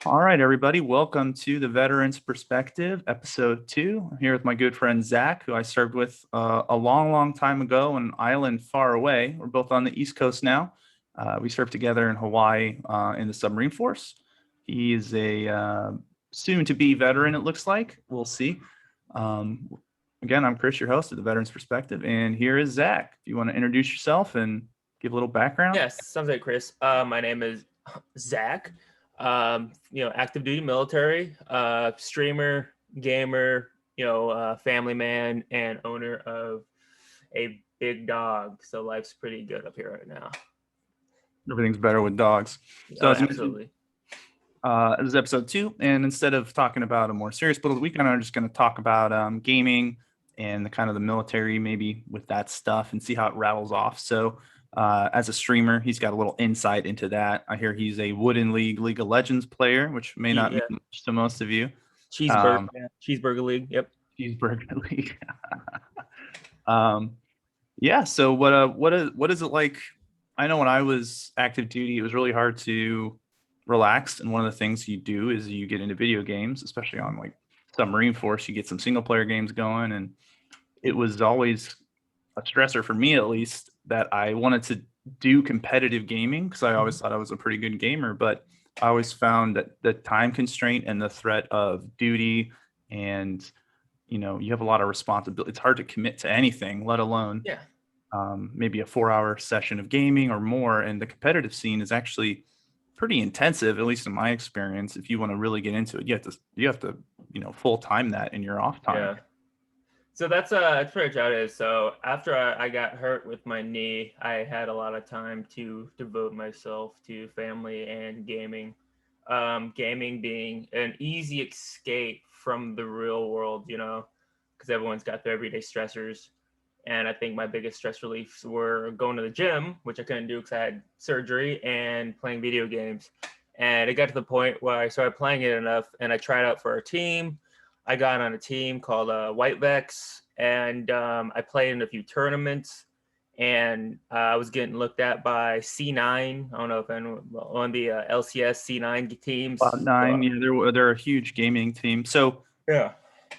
All right, everybody, welcome to the Veterans Perspective, Episode 2. I'm here with my good friend Zach, who I served with a long, long time ago on an island far away. We're both on the East Coast now. We served together in Hawaii in the submarine force. He is a soon-to-be veteran, it looks like. We'll see. Again, I'm Chris, your host of the Veterans Perspective, and here is Zach. If you want to introduce yourself and give a little background. Yes, sounds like Chris. My name is Zach. Active duty military, streamer, gamer, family man, and owner of a big dog. So life's pretty good up here right now. Everything's better with dogs. So absolutely. This is episode 2, and instead of talking about a more serious political weekend, I'm just going to talk about gaming and the kind of the military, maybe with that stuff, and see how it rattles off. So as a streamer, he's got a little insight into that. I hear he's a Wooden League of Legends player, which may not mean much to most of you. Cheeseburger League. Yep. Cheeseburger League. Yeah. So what is it like? I know when I was active duty, it was really hard to relax. And one of the things you do is you get into video games, especially on like submarine force, you get some single player games going. And it was always a stressor for me, at least, that I wanted to do competitive gaming because I always thought I was a pretty good gamer, but I always found that the time constraint and the threat of duty and, you have a lot of responsibility. It's hard to commit to anything, let alone maybe a 4-hour session of gaming or more. And the competitive scene is actually pretty intensive, at least in my experience. If you want to really get into it, you have to full time that in your off time. Yeah. So that's pretty much how it is. So after I got hurt with my knee, I had a lot of time to devote myself to family and gaming. Gaming being an easy escape from the real world, because everyone's got their everyday stressors. And I think my biggest stress reliefs were going to the gym, which I couldn't do because I had surgery, and playing video games. And it got to the point where I started playing it enough, and I tried out for a team. I got on a team called White Vex, and I played in a few tournaments, and I was getting looked at by C9. I don't know if anyone on the LCS C9 teams. Cloud9, they're a huge gaming team. So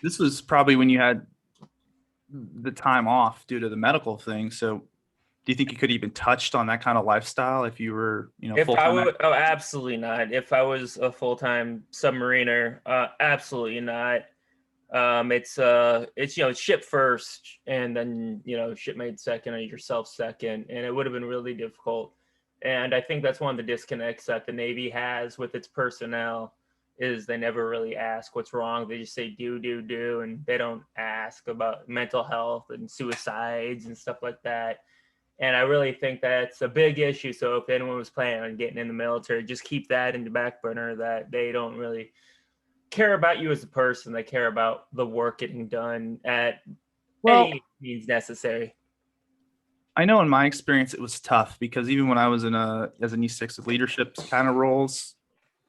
this was probably when you had the time off due to the medical thing. So do you think you could even touched on that kind of lifestyle if you were, full-time? Absolutely not. If I was a full-time submariner, absolutely not. It's ship first, and then shipmate second, or yourself second, and it would have been really difficult. And I think that's one of the disconnects that the Navy has with its personnel is they never really ask what's wrong. They just say do, and they don't ask about mental health and suicides and stuff like that. And I really think that's a big issue. So if anyone was planning on getting in the military, just keep that in the back burner, that they don't really care about you as a person. They care about the work getting done at any means necessary. I know in my experience it was tough because even when I was as an E6 with leadership kind of roles,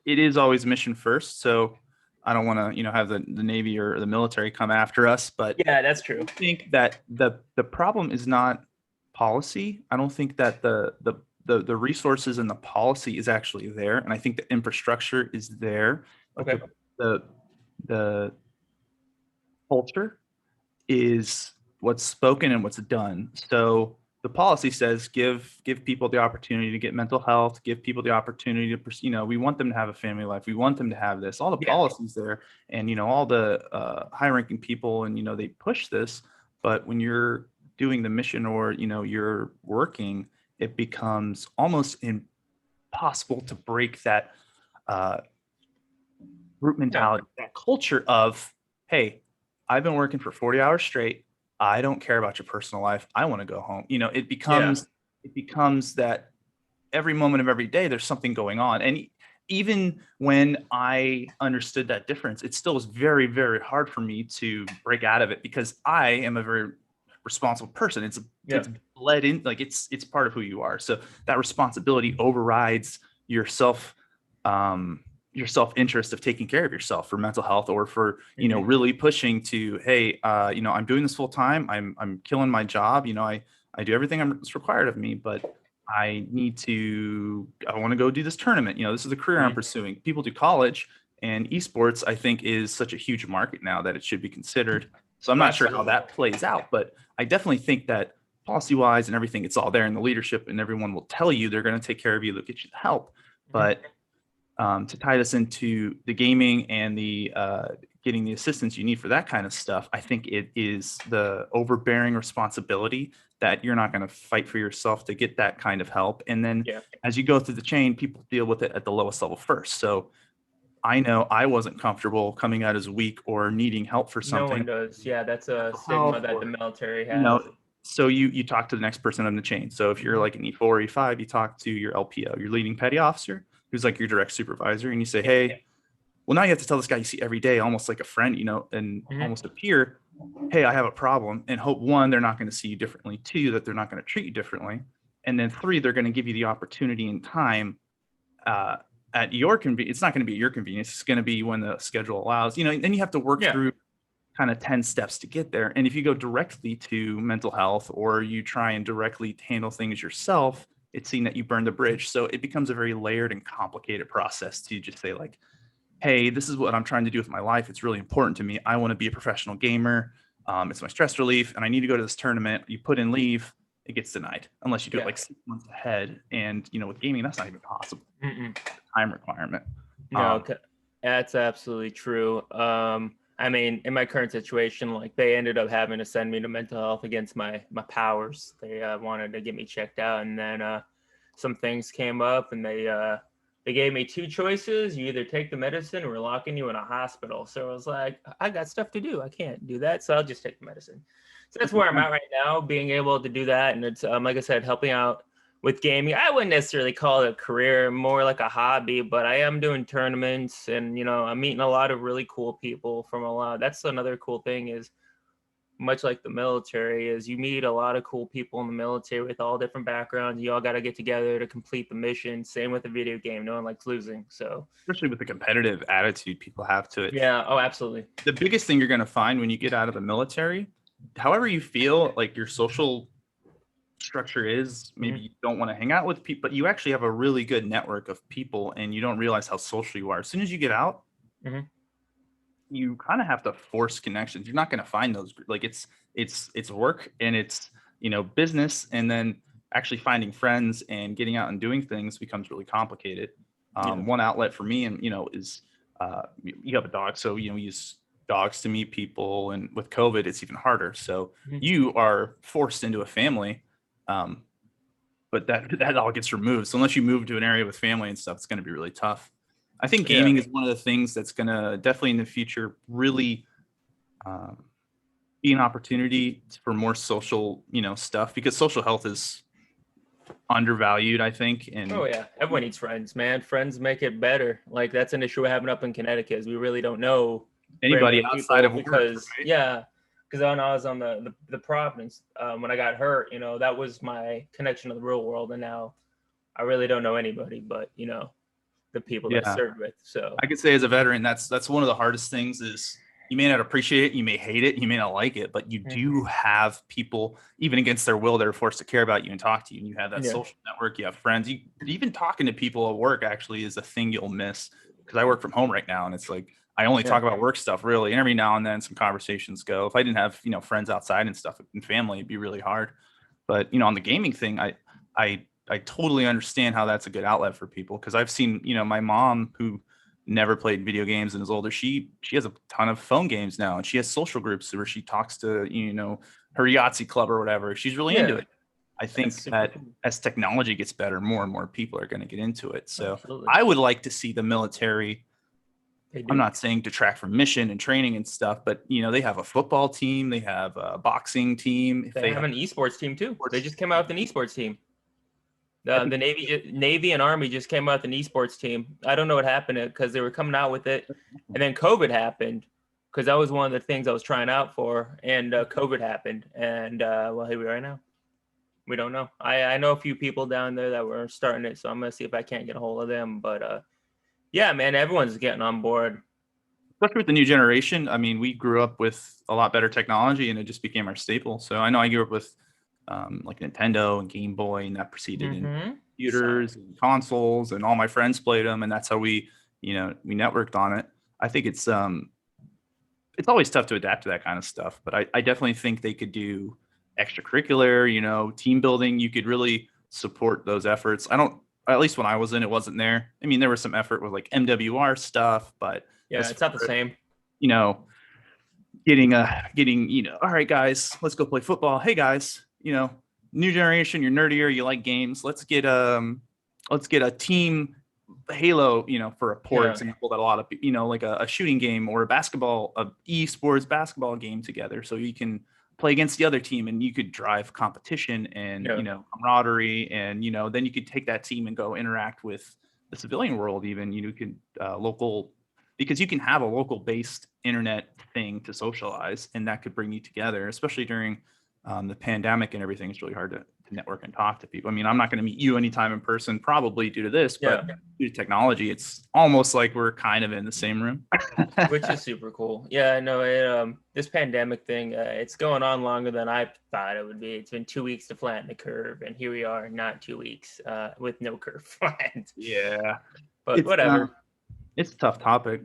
it is always mission first. So I don't want to, have the Navy or the military come after us, but yeah, that's true. I think that the problem is not policy. I don't think that the resources and the policy is actually there. And I think the infrastructure is there. Okay. The culture is what's spoken and what's done. So the policy says give people the opportunity to get mental health, give people the opportunity to, we want them to have a family life. We want them to have this, all the policies there, and, all the high ranking people, and, they push this. But when you're doing the mission or, you're working, it becomes almost impossible to break that group mentality, that culture of, hey, I've been working for 40 hours straight. I don't care about your personal life. I want to go home. It becomes that every moment of every day, there's something going on. And even when I understood that difference, it still was very, very hard for me to break out of it because I am a very responsible person. It's bled in, like it's part of who you are. So that responsibility overrides your self-interest of taking care of yourself for mental health or for, really pushing to, hey, I'm doing this full time. I'm killing my job. I do everything that's required of me, but I want to go do this tournament. This is the career I'm pursuing. People do college, and esports, I think, is such a huge market now that it should be considered. So I'm not sure how that plays out, but I definitely think that policy wise and everything, it's all there in the leadership, and everyone will tell you they're going to take care of you, they'll get you the help. But to tie this into the gaming and the getting the assistance you need for that kind of stuff, I think it is the overbearing responsibility that you're not going to fight for yourself to get that kind of help. And then as you go through the chain, people deal with it at the lowest level first. So I know I wasn't comfortable coming out as weak or needing help for something. No one does. Yeah, that's a stigma that the military has. So you talk to the next person on the chain. So if you're like an E4 or E5, you talk to your LPO, your leading petty officer, who's like your direct supervisor, and you say, hey, well, now you have to tell this guy you see every day, almost like a friend, and almost a peer, hey, I have a problem, and hope, one, they're not going to see you differently, two, that they're not going to treat you differently, and then three, they're going to give you the opportunity and time at your convenience. It's not going to be at your convenience. It's going to be when the schedule allows, and you have to work through kind of 10 steps to get there. And if you go directly to mental health, or you try and directly handle things yourself, it's seen that you burn the bridge. So it becomes a very layered and complicated process to just say, like, hey, this is what I'm trying to do with my life. It's really important to me. I want to be a professional gamer. It's my stress relief, and I need to go to this tournament. You put in leave, it gets denied unless you do it like 6 months ahead. And with gaming, that's not even possible. Time requirement. No, that's absolutely true. I mean, in my current situation, like, they ended up having to send me to mental health against my powers. They wanted to get me checked out, and then some things came up, and they gave me two choices. You either take the medicine or we're locking you in a hospital. So I was like, I got stuff to do. I can't do that. So I'll just take the medicine. So that's where I'm at right now, being able to do that. And it's, like I said, helping out with gaming. I wouldn't necessarily call it a career, more like a hobby, but I am doing tournaments, and, I'm meeting a lot of really cool people from a lot. That's another cool thing, is much like the military, is you meet a lot of cool people in the military with all different backgrounds. You all got to get together to complete the mission. Same with the video game. No one likes losing. So especially with the competitive attitude people have to it. Yeah. Oh, absolutely. The biggest thing you're going to find when you get out of the military, however you feel like your social structure is, maybe you don't want to hang out with people, but you actually have a really good network of people, and you don't realize how social you are. As soon as you get out, you kind of have to force connections. You're not going to find those. Like, it's work, and it's business, and then actually finding friends and getting out and doing things becomes really complicated. One outlet for me, and is you have a dog, so we use dogs to meet people, and with COVID, it's even harder. So you are forced into a family. But that all gets removed. So unless you move to an area with family and stuff, it's going to be really tough. I think gaming is one of the things that's going to definitely in the future really be an opportunity for more social, stuff, because social health is undervalued, I think. And everyone needs friends, man. Friends make it better. Like, that's an issue we're having up in Connecticut, is we really don't know anybody outside of work, because right? Because when I was on the Providence, when I got hurt, that was my connection to the real world. And now I really don't know anybody but, the people that I served with. So I could say, as a veteran, that's one of the hardest things. Is you may not appreciate it, you may hate it, you may not like it, but you do have people, even against their will, that are forced to care about you and talk to you. And you have that social network, you have friends. Even talking to people at work actually is a thing you'll miss, because I work from home right now, and it's like, I only talk about work stuff, really. And every now and then some conversations go. If I didn't have, friends outside and stuff and family, it'd be really hard. But, on the gaming thing, I totally understand how that's a good outlet for people, because I've seen, my mom, who never played video games and is older, she has a ton of phone games now, and she has social groups where she talks to, her Yahtzee club or whatever. She's really into it. I think that as technology gets better, more and more people are going to get into it. So I would like to see the military, I'm not saying detract from mission and training and stuff, but they have a football team, they have a boxing team. They have an esports team too. They just came out with an esports team. The Navy and Army just came out with an esports team. I don't know what happened, because they were coming out with it, and then COVID happened, because that was one of the things I was trying out for, and COVID happened, and well, here we are now. We don't know. I know a few people down there that were starting it, so I'm gonna see if I can't get a hold of them, but yeah, man, everyone's getting on board. Especially with the new generation. I mean, we grew up with a lot better technology, and it just became our staple. So I know I grew up with like Nintendo and Game Boy, and that proceeded in Mm-hmm. computers and consoles, and all my friends played them, and that's how we networked on it. I think it's always tough to adapt to that kind of stuff, but I definitely think they could do extracurricular, team building. You could really support those efforts. I don't, at least when I was in, it wasn't there. I mean, there was some effort with like MWR stuff, but Yeah, it's not the same. you know, getting, all right, guys, let's go play football. Hey guys, new generation, you're nerdier, you like games. Let's get a team Halo, for a poor example, that a lot of, like a shooting game or a esports basketball game together, so you can play against the other team and you could drive competition and camaraderie, and then you could take that team and go interact with the civilian world. Even you can local, because you can have a local based internet thing to socialize, and that could bring you together, especially during the pandemic and everything. It's really hard to network and talk to people. I mean, I'm not going to meet you anytime in person, probably due to this, but due to technology, it's almost like we're kind of in the same room. Which is super cool. Yeah, I know this pandemic thing, it's going on longer than I thought it would be. It's been 2 weeks to flatten the curve, and here we are, not 2 weeks with no curve flattened. Yeah. But whatever. It's a tough topic.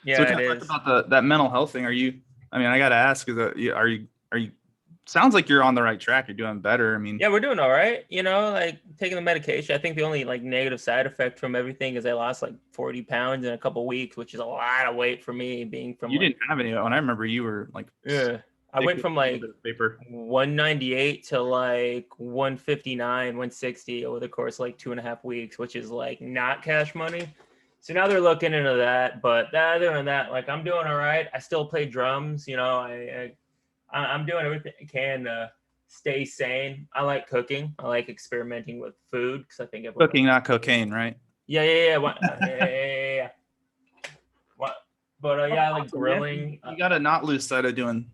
Yeah, so we talk about that mental health thing. I got to ask, are you sounds like you're on the right track. You're doing better. I mean, yeah, we're doing all right. Like taking the medication. I think the only like negative side effect from everything is I lost like 40 pounds in a couple of weeks, which is a lot of weight for me. Being from didn't have any. When I remember, you were like, I went from like 198 to like 159, 160 over the course of like 2.5 weeks, which is like not cash money. So now they're looking into that. But other than that, like I'm doing all right. I still play drums. I'm doing everything I can to stay sane. I like cooking. I like experimenting with food because I think cooking, not cocaine, right? Yeah. Yeah. What? But I like grilling. You gotta not lose sight of doing,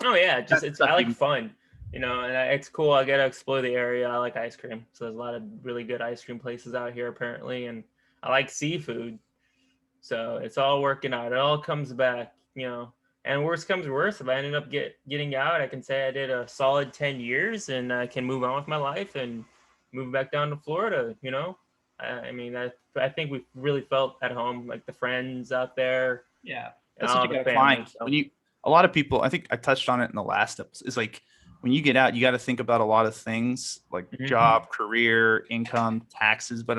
Oh yeah, I like fun, and it's cool. I get to explore the area. I like ice cream, so there's a lot of really good ice cream places out here apparently, and I like seafood. So it's all working out. It all comes back, And worst comes worst, if I ended up getting out, I can say I did a solid 10 years and I can move on with my life and move back down to Florida, I think we really felt at home, like the friends out there. Yeah, that's what you got to find. So. A lot of people, I think I touched on it in the last episode, is like when you get out, you got to think about a lot of things like job, career, income, taxes. But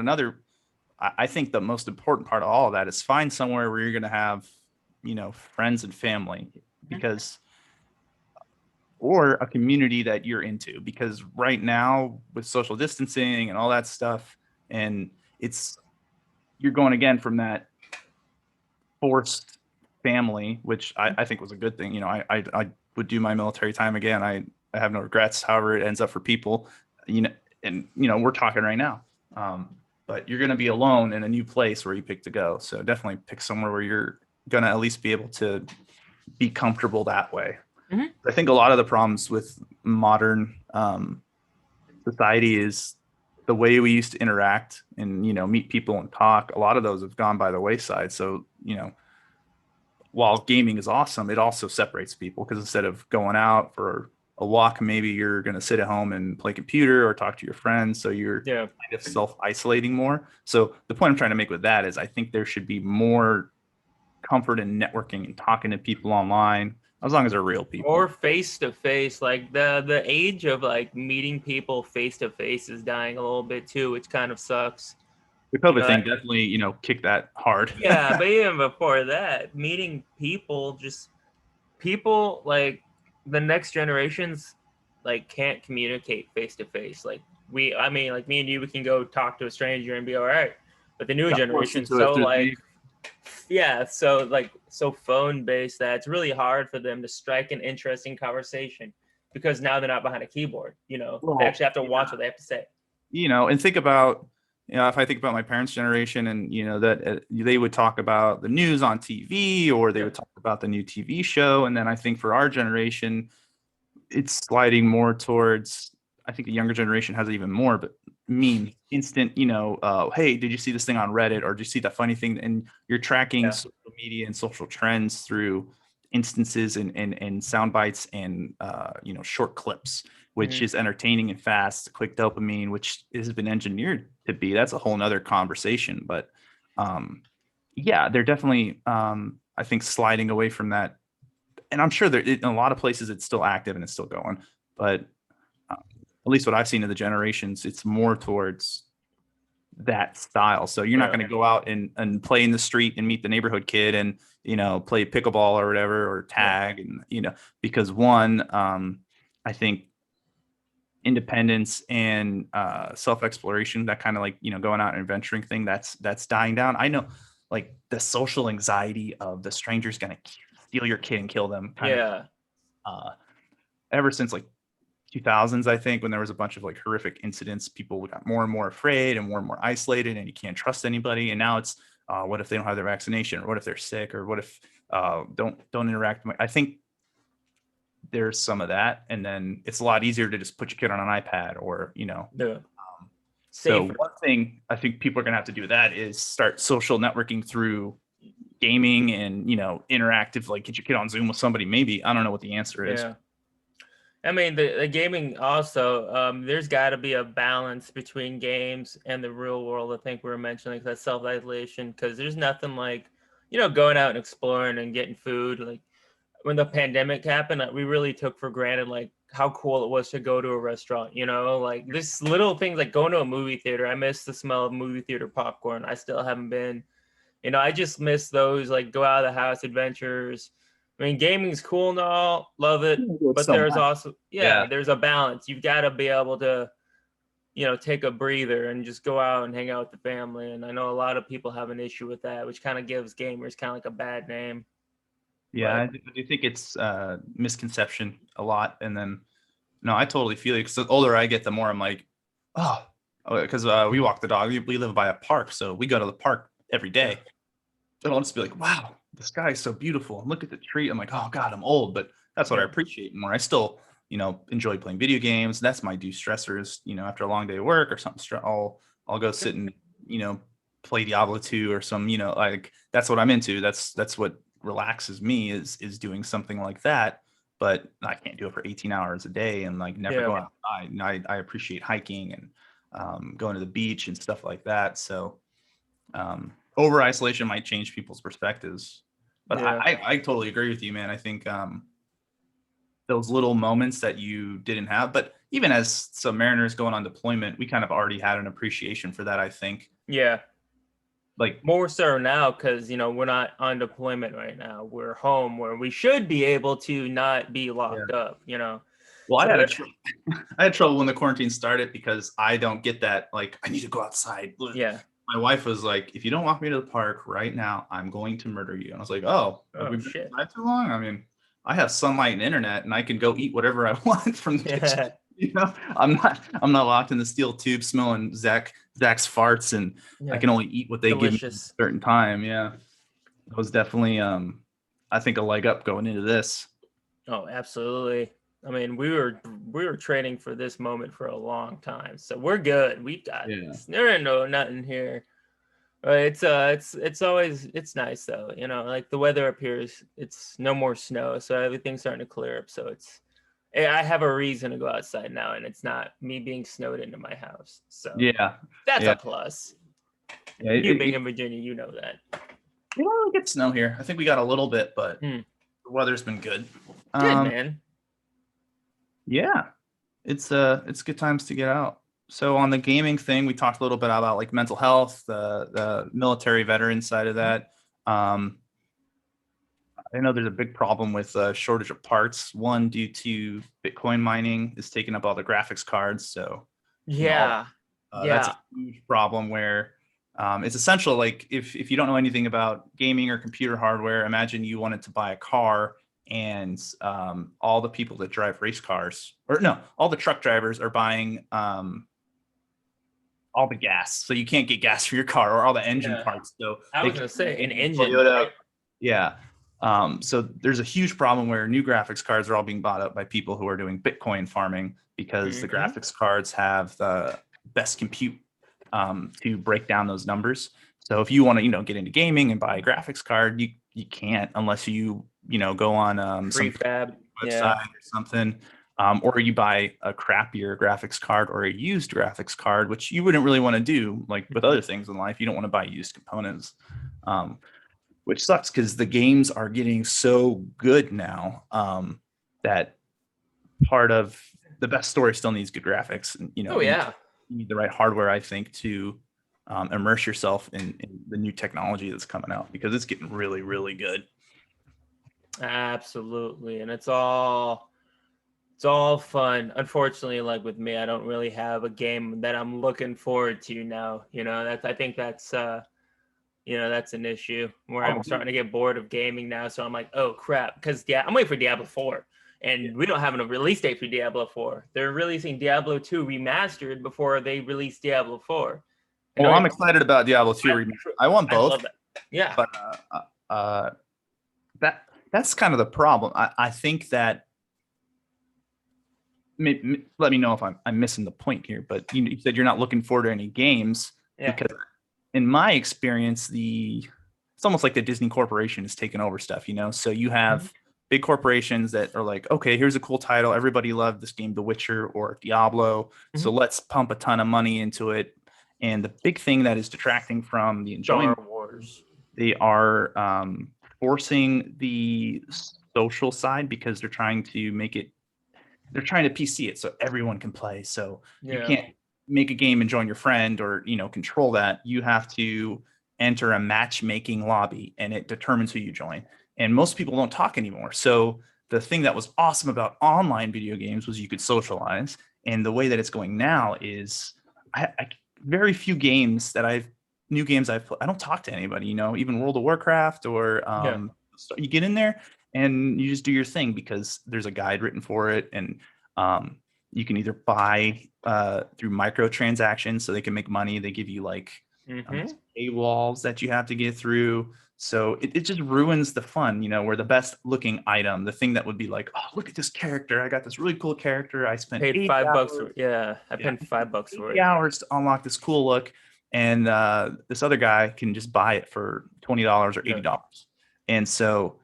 I think the most important part of all of that is find somewhere where you're going to have friends and family, or a community that you're into, because right now with social distancing and all that stuff, and you're going again from that forced family, which I think was a good thing. I would do my military time again. I have no regrets, however it ends up for people, and we're talking right now. But you're going to be alone in a new place where you pick to go. So definitely pick somewhere where you're going to at least be able to be comfortable that way. I think a lot of the problems with modern society is the way we used to interact and meet people and talk. A lot of those have gone by the wayside. So while gaming is awesome, it also separates people, because instead of going out for a walk, maybe you're going to sit at home and play computer or talk to your friends. So you're kind of self-isolating more. So the point I'm trying to make with that is I think there should be more comfort in networking and talking to people online, as long as they're real people. Or face to face. Like the age of like meeting people face to face is dying a little bit too, which kind of sucks. The COVID thing definitely, kicked that hard. Yeah, but even before that, meeting people like the next generations like can't communicate face to face. Like me and you, we can go talk to a stranger and be all right. But the new generation, so phone based that it's really hard for them to strike an interesting conversation, because now they're not behind a keyboard. They actually have to watch what they have to say. And think about, if I think about my parents' generation, and that they would talk about the news on TV, or they would talk about the new TV show, and then I think for our generation, it's sliding more towards, I think the younger generation has it even more, but instant, hey, did you see this thing on Reddit, or did you see that funny thing? And you're tracking social media and social trends through instances and sound bites and short clips. which is entertaining and fast, quick dopamine, which has been engineered to be. That's a whole nother conversation. But yeah, they're definitely, I think, sliding away from that. And I'm sure in a lot of places it's still active and it's still going. But at least what I've seen of the generations, it's more towards that style. So you're not going to go out and play in the street and meet the neighborhood kid and, play pickleball or whatever, or tag. And, because one, I think independence and self-exploration, that kind of like, going out and adventuring thing, that's dying down. I know, like, the social anxiety of the stranger's going to steal your kid and kill them ever since like 2000s, I think, when there was a bunch of like horrific incidents, people got more and more afraid and more isolated, and you can't trust anybody. And now it's what if they don't have their vaccination, or what if they're sick, or what if don't interact. I think there's some of that, and then it's a lot easier to just put your kid on an iPad, or so one thing I think people are gonna have to do with that is start social networking through gaming and interactive, like get your kid on Zoom with somebody. Maybe, I don't know what the answer is. I mean, the gaming also, there's got to be a balance between games and the real world. I think we were mentioning that self-isolation, because there's nothing like, going out and exploring and getting food. Like when the pandemic happened, we really took for granted like how cool it was to go to a restaurant, like this little things like going to a movie theater. I miss the smell of movie theater popcorn. I still haven't been, I just miss those like go out of the house adventures. I mean, gaming's cool and all, love it, but there's also, there's a balance. You've got to be able to, take a breather and just go out and hang out with the family. And I know a lot of people have an issue with that, which kind of gives gamers kind of like a bad name. Yeah, I do think it's misconception a lot. And then, no, I totally feel it, because the older I get, the more I'm like, because we walk the dog. We live by a park, so we go to the park every day. And I'll just be like, wow, the sky is so beautiful. And look at the tree. I'm like, oh God, I'm old, but that's what I appreciate more. I still, enjoy playing video games. That's my de-stressors, after a long day of work or something. I'll go sit and, play Diablo 2 or some, like that's what I'm into. That's what relaxes me is doing something like that. But I can't do it for 18 hours a day and like never go outside. And I appreciate hiking and going to the beach and stuff like that. So over isolation might change people's perspectives, but I totally agree with you, man. I think those little moments that you didn't have, but even as some mariners going on deployment, we kind of already had an appreciation for that, I think. Yeah. Like more so now, because we're not on deployment right now. We're home, where we should be able to not be locked up. Well, so I had trouble when the quarantine started, because I don't get that. Like, I need to go outside. Yeah. My wife was like, if you don't walk me to the park right now, I'm going to murder you. And I was like, have we been outside too long? I mean, I have sunlight and internet, and I can go eat whatever I want from the kitchen. I'm not locked in the steel tube smelling Zach's farts, and I can only eat what they give me at a certain time. Yeah, it was definitely I think a leg up going into this. Oh, absolutely. I mean, we were training for this moment for a long time, so we're good. We've got this. There ain't nothing here. It's nice though. Like the weather up here it's no more snow, so everything's starting to clear up. So I have a reason to go outside now, and it's not me being snowed into my house. So that's a plus. Yeah, you being in Virginia, you know that. We don't really get snow here. I think we got a little bit, but the weather's been good. Good, man. Yeah, it's good times to get out. So on the gaming thing, we talked a little bit about like mental health, the military veteran side of that. I know there's a big problem with shortage of parts. One, due to Bitcoin mining is taking up all the graphics cards. So that's a huge problem where it's essential. Like if you don't know anything about gaming or computer hardware, imagine you wanted to buy a car, and all the people that drive race cars, all the truck drivers are buying all the gas. So you can't get gas for your car, or all the engine parts. So I was going to say an engine. Toyota, so there's a huge problem where new graphics cards are all being bought up by people who are doing Bitcoin farming, because the graphics cards have the best compute to break down those numbers. So if you want to, get into gaming and buy a graphics card, you can't unless you go on some prefab website or something. or you buy a crappier graphics card or a used graphics card, which you wouldn't really want to do. Like with other things in life, you don't want to buy used components, which sucks because the games are getting so good now, that part of the best story still needs good graphics. And, Oh yeah. you need the right hardware, I think, to immerse yourself in the new technology that's coming out, because it's getting really, really good. Absolutely. And it's all fun. Unfortunately, like with me, I don't really have a game that I'm looking forward to now. I think that's that's an issue where I'm starting to get bored of gaming now. So I'm like, oh crap, because I'm waiting for Diablo 4, and we don't have a release date for Diablo 4. They're releasing Diablo 2 remastered before they release Diablo 4. Well, I'm excited about Diablo 2 remastered. I want both. I love that. Yeah, but that's kind of the problem. I think that. Let me know if I'm missing the point here, but you said you're not looking forward to any games, because in my experience, it's almost like the Disney Corporation has taken over stuff, so you have big corporations that are like, okay, here's a cool title. Everybody loved this game, The Witcher or Diablo. So let's pump a ton of money into it. And the big thing that is detracting from the enjoyment, Star Wars. They are forcing the social side, because they're trying to PC it so everyone can play. So you can't make a game and join your friend, or control that. You have to enter a matchmaking lobby, and it determines who you join. And most people don't talk anymore. So the thing that was awesome about online video games was you could socialize. And the way that it's going now is, very few games new games I've played, I don't talk to anybody. Even World of Warcraft or you get in there and you just do your thing, because there's a guide written for it. And you can either buy through microtransactions, so they can make money. They give you like paywalls that you have to get through. So it just ruins the fun, where the best looking item, the thing that would be like, oh, look at this character. I got this really cool character. I spent paid $5 for it. I paid $5 for it. Hours to unlock this cool look. And this other guy can just buy it for $20 or $80. And so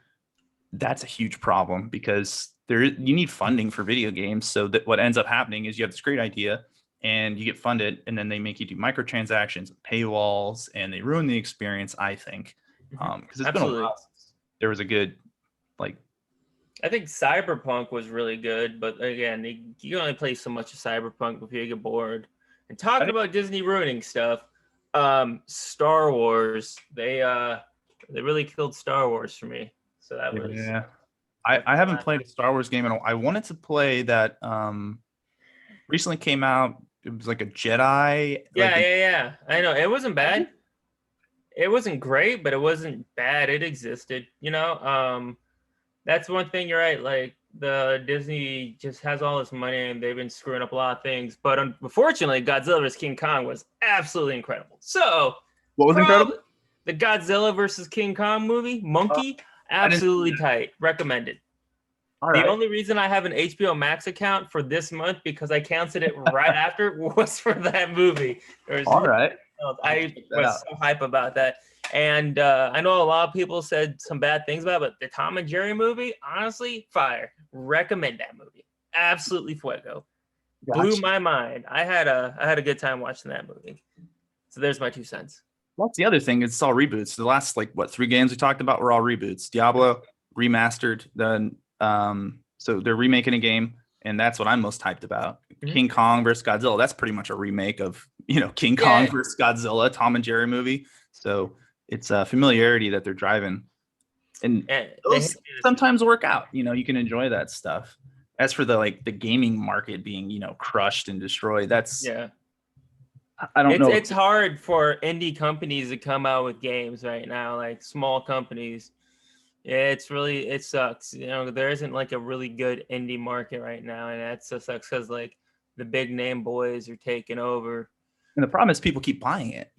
that's a huge problem, because you need funding for video games. So that what ends up happening is you have this great idea and you get funded, and then they make you do microtransactions, paywalls, and they ruin the experience, I think. Because it's been a while since there was a good, I think Cyberpunk was really good, but again, you only play so much of Cyberpunk before you get bored. And talking about Disney ruining stuff, Star Wars, they really killed Star Wars for me. So that was I haven't played a Star Wars game, and I wanted to play that recently came out. It was like a Jedi. Yeah. I know, it wasn't bad. It wasn't great, but it wasn't bad. It existed, That's one thing. You're right. Like, the Disney just has all this money, and they've been screwing up a lot of things. But unfortunately, Godzilla vs. King Kong was absolutely incredible. So, what was incredible? The Godzilla vs. King Kong movie, Monkey, absolutely tight. Recommended. The only reason I have an HBO Max account for this month, because I canceled it right after, was for that movie. I was so hype about that. And I know a lot of people said some bad things about it, but the Tom and Jerry movie, honestly, fire. Recommend that movie. Absolutely fuego. Gotcha. Blew my mind. I had a good time watching that movie. So there's my 2 cents. That's the other thing. It's all reboots. The last 3 games we talked about were all reboots. Diablo remastered. Then so they're remaking a game, and that's what I'm most hyped about. King Kong versus Godzilla. That's pretty much a remake of King Kong versus Godzilla, Tom and Jerry movie. So it's a familiarity that they're driving, and those sometimes work out. You can enjoy that stuff. As for the gaming market being crushed and destroyed, that's I don't know. It's hard for indie companies to come out with games right now, like small companies. It sucks. There isn't a really good indie market right now, and that sucks because the big name boys are taking over. And the problem is people keep buying it.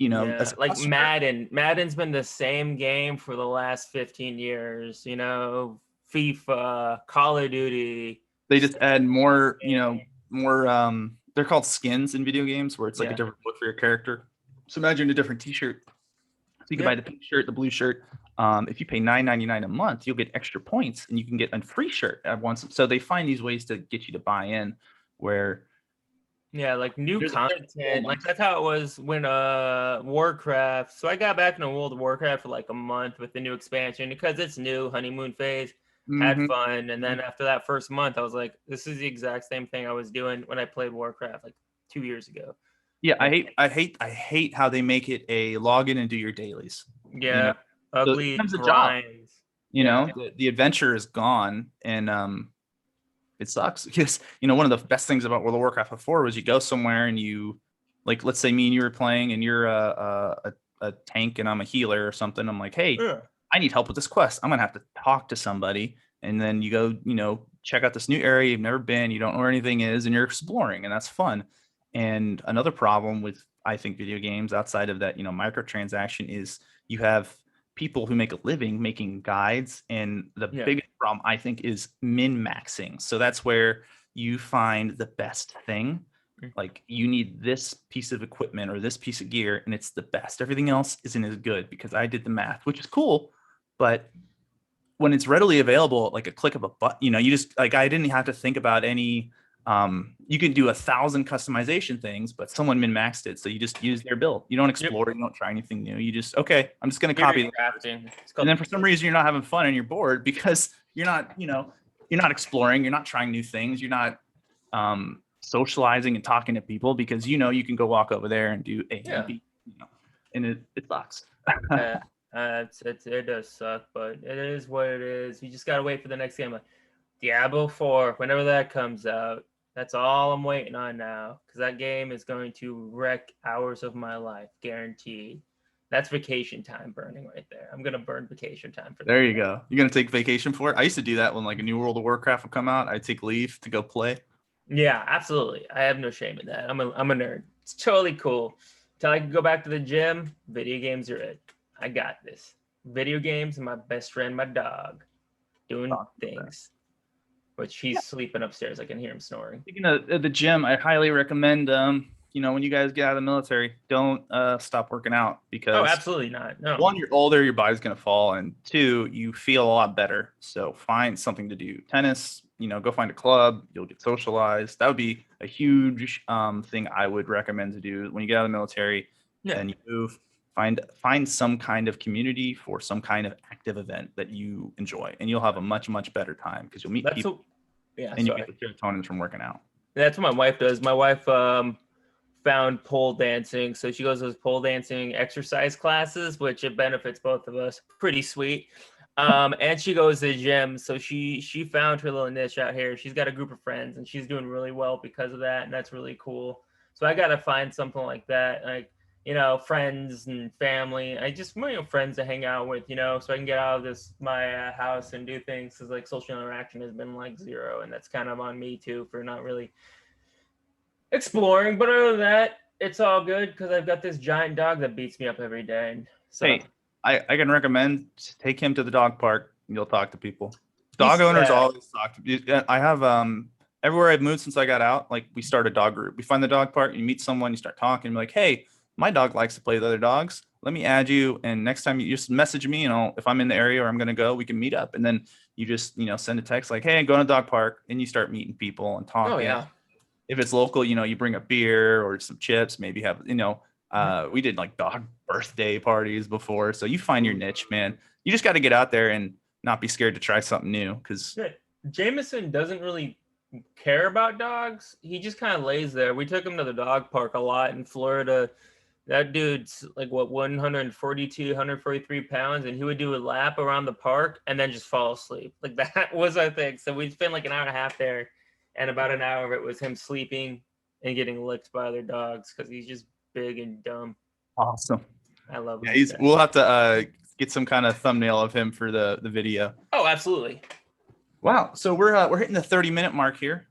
Madden. Madden's been the same game for the last 15 years. FIFA, Call of Duty. They just add more. More. They're called skins in video games, where it's a different look for your character. So imagine a different T-shirt. So you can buy the pink shirt, the blue shirt. If you pay $9.99 a month, you'll get extra points and you can get a free shirt at once. So they find these ways to get you to buy in where Yeah, like new there's content. Like that's how it was when Warcraft. So I got back into World of Warcraft for like a month with the new expansion because it's new, honeymoon phase. Had Mhm. fun, and then after that first month, I was like, this is the exact same thing I was doing when I played Warcraft like 2 years ago. Yeah, And I hate how they make it a login and do your dailies. You know, yeah, so it ugly becomes a job. grinds. You Yeah. know, the adventure is gone, and it sucks because one of the best things about World of Warcraft before was you go somewhere and you, like, let's say me and you were playing and you're a tank and I'm a healer or something. I'm like, hey, Yeah. I need help with this quest. I'm gonna have to talk to somebody, and then you go, check out this new area you've never been, you don't know where anything is, and you're exploring, and that's fun. And another problem with, I think, video games outside of that, microtransaction is you have people who make a living making guides, and the Yeah. biggest problem I think is min maxing. So that's where you find the best thing. Like you need this piece of equipment or this piece of gear, and it's the best. Everything else isn't as good because I did the math, which is cool, but when it's readily available, like a click of a button, you just, like, I didn't have to think about any. You can do 1,000 customization things, but someone min maxed it, so you just use their build. You don't explore, you don't try anything new. You just, okay, I'm just going to copy this. Crafting. And then for some reason you're not having fun and you're bored because you're not, you're not exploring, you're not trying new things, you're not socializing and talking to people because you can go walk over there and do A and B, and it sucks. It does suck, but it is what it is. You just gotta wait for the next game. Like Diablo 4, whenever that comes out, that's all I'm waiting on now. Because that game is going to wreck hours of my life, guaranteed. That's vacation time burning right there. I'm gonna burn vacation time for that. There you go. You're gonna take vacation for it. I used to do that when like a new World of Warcraft would come out. I'd take leave to go play. Yeah, absolutely. I have no shame in that. I'm a nerd. It's totally cool. Till I can go back to the gym, video games are it. I got this. Video games and my best friend, my dog, doing things. Which he's sleeping upstairs. I can hear him snoring. Speaking of the gym, I highly recommend when you guys get out of the military, don't stop working out because absolutely not. No. One, you're older, your body's gonna fall, and two, you feel a lot better. So find something to do. Tennis, go find a club, you'll get socialized. That would be a huge thing I would recommend to do when you get out of the military and you move. Find some kind of community for some kind of active event that you enjoy, and you'll have a much, much better time because you'll meet people and you get the serotonin from working out. That's what my wife does. My wife found pole dancing, so she goes to those pole dancing exercise classes, which it benefits both of us. Pretty sweet. And she goes to the gym, so she found her little niche out here. She's got a group of friends, and she's doing really well because of that, and that's really cool. So I gotta find something like that, like friends and family. I just friends to hang out with, so I can get out of my house and do things. Because like social interaction has been like zero, and that's kind of on me too for not really exploring. But other than that, it's all good because I've got this giant dog that beats me up every day. And so hey, I can recommend take him to the dog park and you'll talk to people. Dog owners always talk to. I have everywhere I've moved since I got out, like we start a dog group. We find the dog park, you meet someone, you start talking, you're like, hey, my dog likes to play with other dogs. Let me add you, and next time you just message me, and if I'm in the area or I'm gonna go, we can meet up. And then you just send a text like, hey, I'm going to dog park, and you start meeting people and talking. Oh yeah. If it's local, you bring a beer or some chips, maybe have we did like dog birthday parties before. So you find your niche, man. You just got to get out there and not be scared to try something new. Because Jameson doesn't really care about dogs. He just kind of lays there. We took him to the dog park a lot in Florida. That dude's like 142, 143 pounds, and he would do a lap around the park and then just fall asleep. Like that was our thing. So we'd spend like an hour and a half there, and about an hour of it was him sleeping and getting licked by other dogs because he's just big and dumb. Awesome. I love him. Yeah, we'll have to get some kind of thumbnail of him for the video. Oh, absolutely. Wow. So we're hitting the 30-minute mark here.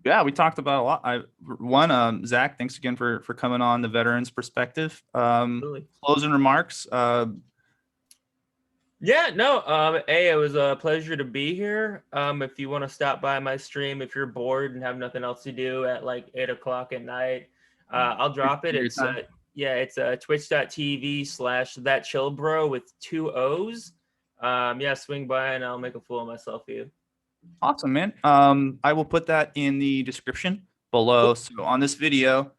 Yeah, we talked about a lot. Zach, thanks again for coming on the veterans perspective. Closing remarks. It was a pleasure to be here. If you want to stop by my stream, if you're bored and have nothing else to do at like 8 o'clock at night, I'll drop it. It's Yeah, it's twitch.tv/thatchillbro with 2 O's. Yeah, swing by and I'll make a fool of myself for you. Awesome, man. I will put that in the description below. Cool. So on this video,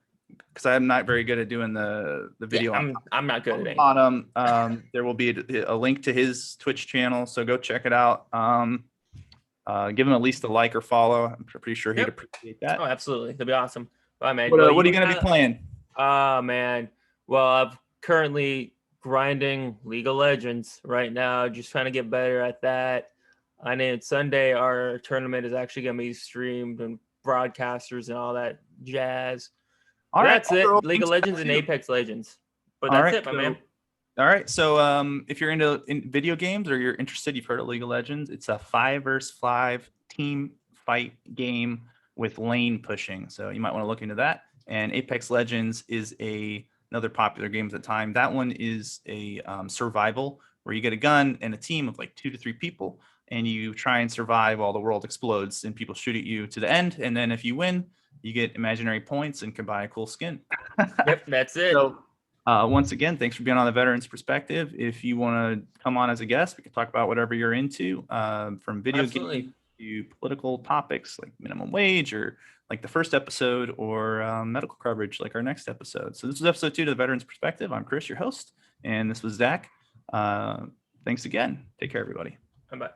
because I'm not very good at doing the video, Yeah, I'm not good on at the anything. bottom, there will be a link to his Twitch channel. So go check it out. Give him at least a like or follow. I'm pretty sure he'd appreciate that. Oh, absolutely. That'd be awesome. Bye, man. What Well, are you going to be playing? Man. Well, I'm currently grinding League of Legends right now, just trying to get better at that. I know Sunday our tournament is actually going to be streamed and broadcasters and all that jazz. All right, that's it. League of Legends and Apex Legends. But that's it, my man. All right. So if you're into video games or you're interested, you've heard of League of Legends. It's a 5 versus 5 team fight game with lane pushing. So you might want to look into that. And Apex Legends is another popular game at the time. That one is a survival where you get a gun and a team of like 2 to 3 people, and you try and survive while the world explodes and people shoot at you to the end. And then if you win, you get imaginary points and can buy a cool skin. Yep, that's it. So once again, thanks for being on the Veterans Perspective. If you want to come on as a guest, we can talk about whatever you're into, from video games to political topics like minimum wage, or like the first episode, or medical coverage like our next episode. So this is episode 2 of the Veterans Perspective. I'm Chris, your host, and this was Zach. Thanks again. Take care, everybody. Bye.